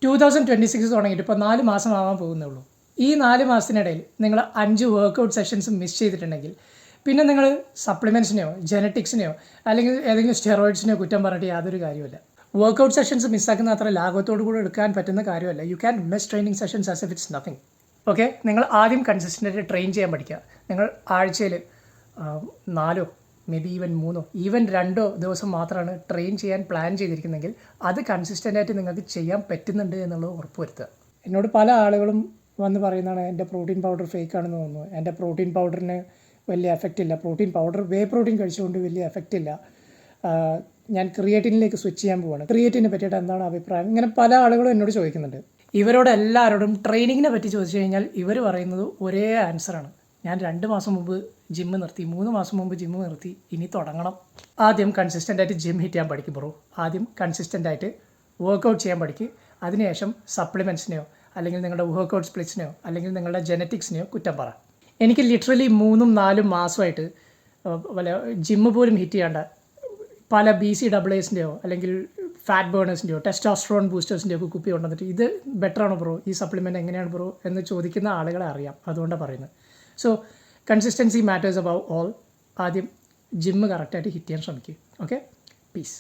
2026 തുടങ്ങിയിട്ട് ഇപ്പോൾ 4 മാസം ആവാൻ പോകുന്നുള്ളൂ. ഈ 4 മാസത്തിനിടയിൽ നിങ്ങൾ 5 വർക്കൗട്ട് സെഷൻസ് മിസ് ചെയ്തിട്ടുണ്ടെങ്കിൽ പിന്നെ നിങ്ങൾ സപ്ലിമെൻറ്റ്സിനെയോ ജെനറ്റിക്സിനെയോ അല്ലെങ്കിൽ ഏതെങ്കിലും സ്റ്റെറോയിഡ്സിനെയോ കുറ്റം പറഞ്ഞിട്ട് യാതൊരു കാര്യമില്ല. വർക്കൗട്ട് സെഷൻസ് മിസ്സാക്കുന്ന അത്ര ലാഘവത്തോടു കൂടി എടുക്കാൻ പറ്റുന്ന കാര്യമല്ല. You can miss training sessions as if it's nothing. Okay, നിങ്ങൾ ആദ്യം കൺസിസ്റ്റൻ്റായിട്ട് ട്രെയിൻ ചെയ്യാൻ പഠിക്കുക. നിങ്ങൾ ആഴ്ചയിൽ 4 മേ ബി ഈവൻ 3 ഈവൻ 2 ദിവസം മാത്രമാണ് ട്രെയിൻ ചെയ്യാൻ പ്ലാൻ ചെയ്തിരിക്കുന്നതെങ്കിൽ അത് കൺസിസ്റ്റൻ്റായിട്ട് നിങ്ങൾക്ക് ചെയ്യാൻ പറ്റുന്നുണ്ട് എന്നുള്ളത് ഉറപ്പുവരുത്തുക. എന്നോട് പല ആളുകളും വന്ന് പറയുന്നതാണ് എൻ്റെ പ്രോട്ടീൻ പൗഡർ ഫേക്ക് ആണെന്ന് തോന്നുന്നു, എൻ്റെ പ്രോട്ടീൻ പൗഡറിന് വലിയ എഫക്റ്റ് ഇല്ല, പ്രോട്ടീൻ പൗഡർ വേ പ്രോട്ടീൻ കഴിച്ചുകൊണ്ട് വലിയ എഫക്റ്റ് ഇല്ല, ഞാൻ ക്രിയേറ്റിനിലേക്ക് സ്വിച്ച് ചെയ്യാൻ പോവാണ്, ക്രിയേറ്റിനെ പറ്റിയിട്ട് എന്താണ് അഭിപ്രായം, ഇങ്ങനെ പല ആളുകളും എന്നോട് ചോദിക്കുന്നുണ്ട്. ഇവരോട് എല്ലാവരോടും ട്രെയിനിങ്ങിനെ പറ്റി ചോദിച്ചു കഴിഞ്ഞാൽ ഇവർ പറയുന്നത് ഒരേ ആൻസറാണ്. ഞാൻ 2 മാസം മുമ്പ് ജിമ്മ് നിർത്തി, 3 മാസം മുമ്പ് ജിമ്മ് നിർത്തി, ഇനി തുടങ്ങണം. ആദ്യം കൺസിസ്റ്റൻ്റായിട്ട് ജിം ഹിറ്റ് ചെയ്യാൻ പഠിക്കും ബ്രോ. ആദ്യം കൺസിസ്റ്റൻ്റായിട്ട് വർക്കൗട്ട് ചെയ്യാൻ പഠിക്കും. അതിനുശേഷം സപ്ലിമെൻറ്റ്സിനെയോ അല്ലെങ്കിൽ നിങ്ങളുടെ വർക്കൗട്ട് സ്പ്ലിറ്റ്സിനെയോ അല്ലെങ്കിൽ നിങ്ങളുടെ ജെനറ്റിക്സിനെയോ കുറ്റം പറ. എനിക്ക് ലിറ്ററലി 3-4 മാസമായിട്ട് വല്ല ജിമ്മ് പോലും ഹിറ്റ് ചെയ്യാണ്ട പല BCAAസിൻ്റെയോ അല്ലെങ്കിൽ ഫാറ്റ് ബേണേഴ്സിൻ്റെയോ ടെസ്റ്റോസ്റ്ററോൺ ബൂസ്റ്റേഴ്സിൻ്റെയോ ഒക്കെ കുപ്പി കൊണ്ടുവന്നിട്ട് ഇത് ബെറ്ററാണോ ബ്രോ, ഈ സപ്ലിമെൻറ്റ് എങ്ങനെയാണ് ബ്രോ എന്ന് ചോദിക്കുന്ന ആളുകളെ അറിയാം. അതുകൊണ്ടാണ് പറയുന്നത്. So consistency matters above all. ആദ്യം ജിമ്മ് കറക്റ്റായിട്ട് ഹിറ്റ് ചെയ്യാൻ ശ്രമിക്കുക. Okay, piece.